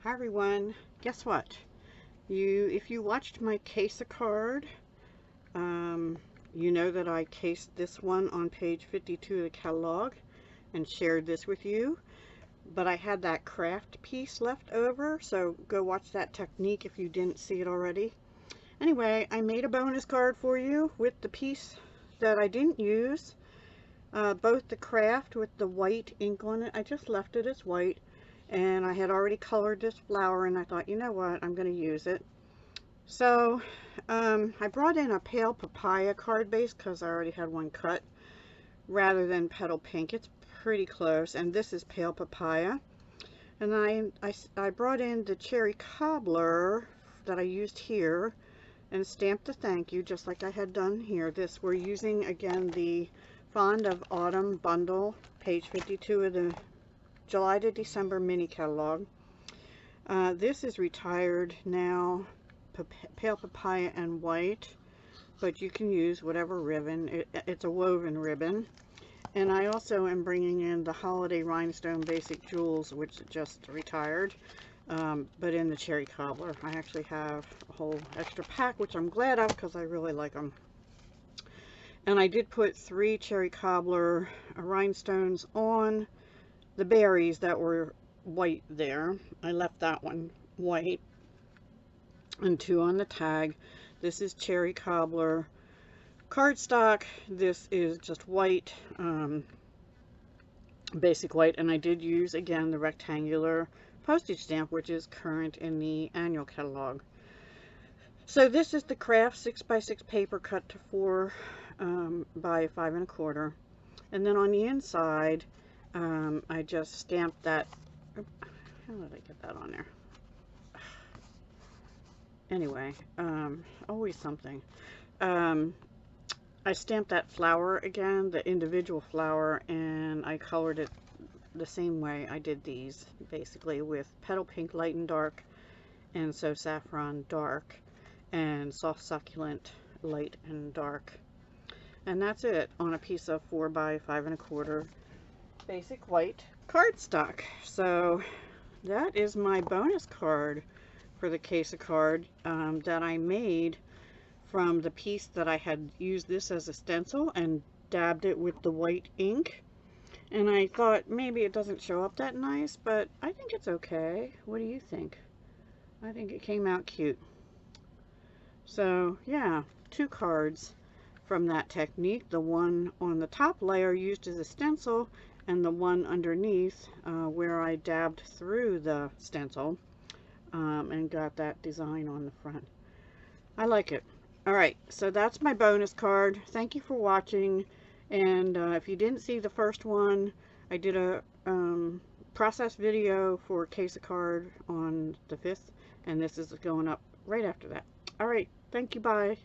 Hi everyone. Guess what? If you watched my Case-a-Card, you know that I cased this one on page 52 of the catalog and shared this with you. But I had that craft piece left over, so go watch that technique if you didn't see it already. Anyway, I made a bonus card for you with the piece that I didn't use. Both the craft with the white ink on it, I just left it as white. And I had already colored this flower, and I thought, you know what, I'm going to use it. So I brought in a pale papaya card base because I already had one cut, rather than petal pink. It's pretty close, and this is pale papaya. And I brought in the cherry cobbler that I used here and stamped the thank you just like I had done here. We're using again the Fond of Autumn bundle, page 52 of the July to December mini catalog. This is retired now, pale papaya and white, but you can use whatever ribbon. It's a woven ribbon. And I also am bringing in the Holiday Rhinestone Basic Jewels, which just retired, but in the cherry cobbler. I actually have a whole extra pack, which I'm glad of because I really like them. And I did put 3 cherry cobbler rhinestones on the berries that were white there. I left that one white, and 2 on the tag. This is cherry cobbler cardstock. This is just white, basic white, and I did use again the rectangular postage stamp, which is current in the annual catalog. So this is the craft 6x6 paper cut to 4 by 5 1/4, and then on the inside I just stamped that. How did I get that on there? Anyway, always something. I stamped that flower again, the individual flower, and I colored it the same way I did these, basically with Petal Pink Light and Dark, and So Saffron Dark, and Soft Succulent Light and Dark. And that's it on a piece of 4 by 5 1/4 basic white cardstock. So that is my bonus card for the Case-a-Card that I made from the piece that I had used this as a stencil and dabbed it with the white ink. And I thought maybe it doesn't show up that nice, but I think it's okay. What do you think? I think it came out cute. So yeah, 2 cards from that technique. The one on the top layer used as a stencil, and the one underneath where I dabbed through the stencil and got that design on the front. I like it. Alright, so that's my bonus card. Thank you for watching, and if you didn't see the first one, I did a process video for Case-a-Card on the 5th, and this is going up right after that. Alright, thank you, bye.